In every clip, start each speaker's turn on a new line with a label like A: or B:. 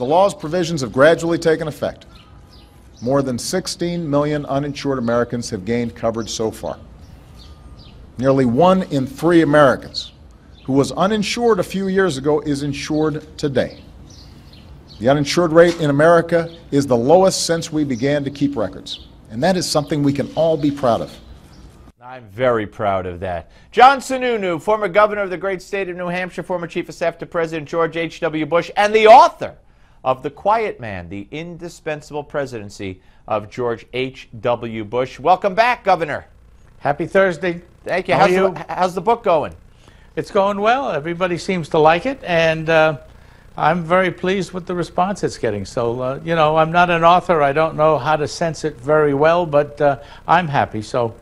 A: law's provisions have gradually taken effect, more than 16 million uninsured Americans have gained coverage so far. Nearly 1 in 3 Americans who was uninsured a few years ago is insured today. The uninsured rate in America is the lowest since we began to keep records, and that is something we can all be proud of.
B: I'm very proud of that. John Sununu, former governor of the great state of New Hampshire, former chief of staff to President George H.W. Bush, and the author of The Quiet Man, the indispensable presidency of George H.W. Bush. Welcome back, Governor.
C: Happy Thursday.
B: Thank you. How's the book going?
C: It's going well. Everybody seems to like it, and I'm very pleased with the response it's getting. So, you know, I'm not an author. I don't know how to sense it very well, but I'm happy. So,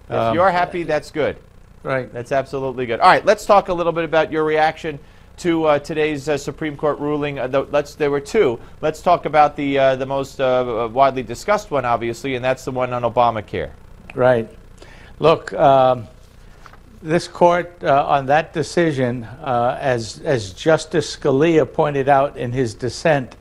B: if you're happy, that's good.
C: Right.
B: That's absolutely good. All right, let's talk a little bit about your reaction to today's Supreme Court ruling. There were two. Let's talk about the most widely discussed one, obviously, and that's the one on Obamacare.
C: Right. Look, this court on that decision, as Justice Scalia pointed out in his dissent,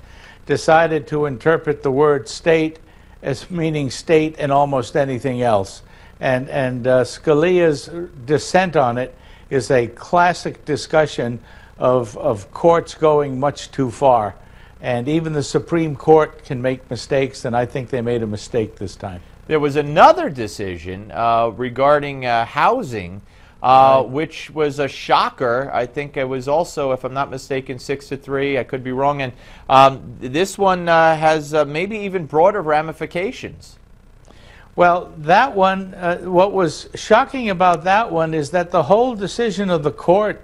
C: decided to interpret the word state as meaning state and almost anything else. And Scalia's dissent on it is a classic discussion of courts going much too far. And even the Supreme Court can make mistakes, and I think they made a mistake this time.
B: There was another decision regarding housing, which was a shocker. I think it was also, if I'm not mistaken, 6-3. I could be wrong. And this one has maybe even broader ramifications.
C: Well, that one, what was shocking about that one is that the whole decision of the court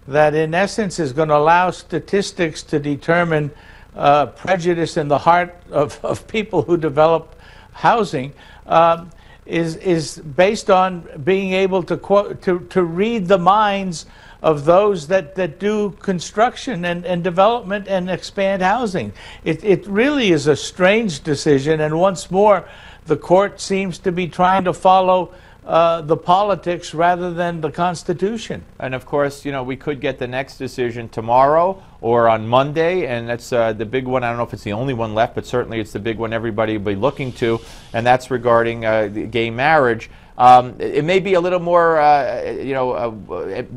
C: that in essence is going to allow statistics to determine prejudice in the heart of people who develop housing is based on being able to read the minds of those that do construction and development and expand housing. It really is a strange decision, and once more the court seems to be trying to follow the politics rather than the Constitution.
B: And of course, you know, we could get the next decision tomorrow or on Monday, and that's the big one. I don't know if it's the only one left, but certainly it's the big one everybody will be looking to, and that's regarding gay marriage. It may be a little more,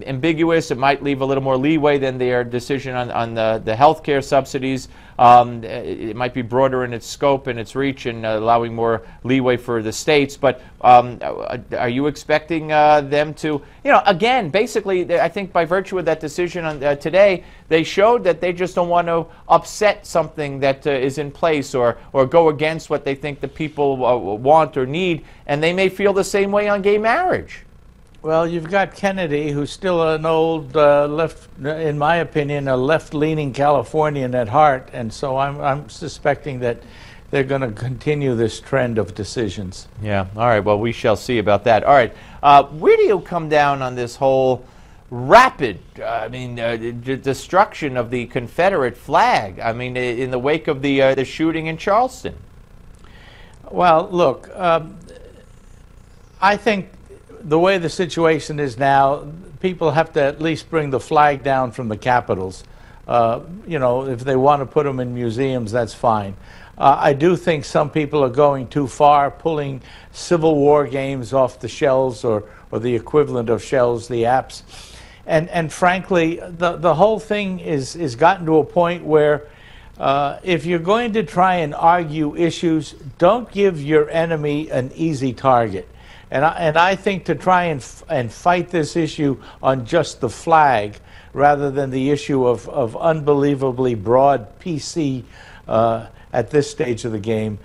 B: ambiguous. It might leave a little more leeway than their decision on the health care subsidies. It might be broader in its scope and its reach and allowing more leeway for the states. But are you expecting them to, again, basically, I think by virtue of that decision on, today, they showed that they just don't want to upset something that is in place or go against what they think the people want or need, and they may feel the same way on gay marriage.
C: Well, you've got Kennedy, who's still an old in my opinion, a left-leaning Californian at heart, and so I'm suspecting that they're going to continue this trend of decisions.
B: Yeah, all right, well, we shall see about that. All right, where do you come down on this whole rapid, destruction of the Confederate flag, in the wake of the shooting in Charleston?
C: Well, look, I think the way the situation is now, people have to at least bring the flag down from the capitals. If they want to put them in museums, that's fine. I do think some people are going too far, pulling Civil War games off the shelves or the equivalent of shelves, the apps. And frankly, the whole thing is gotten to a point where if you're going to try and argue issues, don't give your enemy an easy target. And I think to try and fight this issue on just the flag rather than the issue of unbelievably broad PC at this stage of the game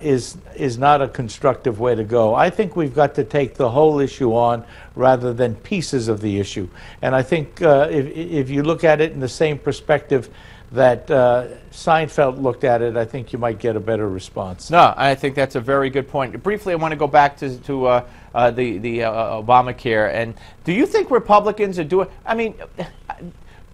C: is not a constructive way to go. I think we've got to take the whole issue on rather than pieces of the issue. And I think if you look at it in the same perspective that Seinfeld looked at it, I think you might get a better response.
B: No, I think that's a very good point. Briefly, I want to go back to the Obamacare. And do you think Republicans are doing?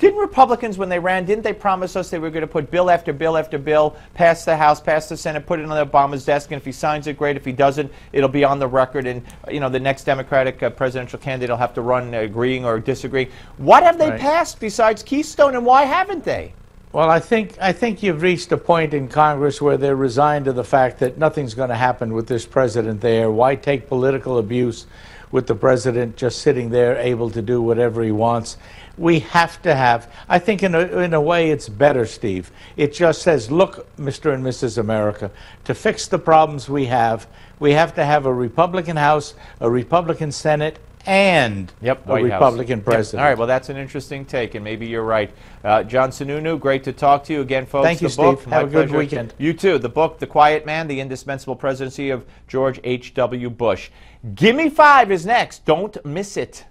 B: Didn't Republicans, when they ran, didn't they promise us they were going to put bill after bill after bill, pass the House, pass the Senate, put it on Obama's desk, and if he signs it, great. If he doesn't, it'll be on the record, and the next Democratic presidential candidate will have to run agreeing or disagreeing. What have they passed besides Keystone, and why haven't they?
C: Well, I think you've reached a point in Congress where they're resigned to the fact that nothing's going to happen with this president there. Why take political abuse with the president just sitting there able to do whatever he wants? We have to have, I think in a way it's better, Steve. It just says, look, Mr. and Mrs. America, to fix the problems we have to have a Republican House, a Republican Senate, and a Republican president.
B: All right, well, that's an interesting take, and maybe you're right. John Sununu, great to talk to you again, folks.
C: Thank you, Steve. Have a good weekend.
B: You too. The book, The Quiet Man, The Indispensable Presidency of George H.W. Bush. Gimme 5 is next. Don't miss it.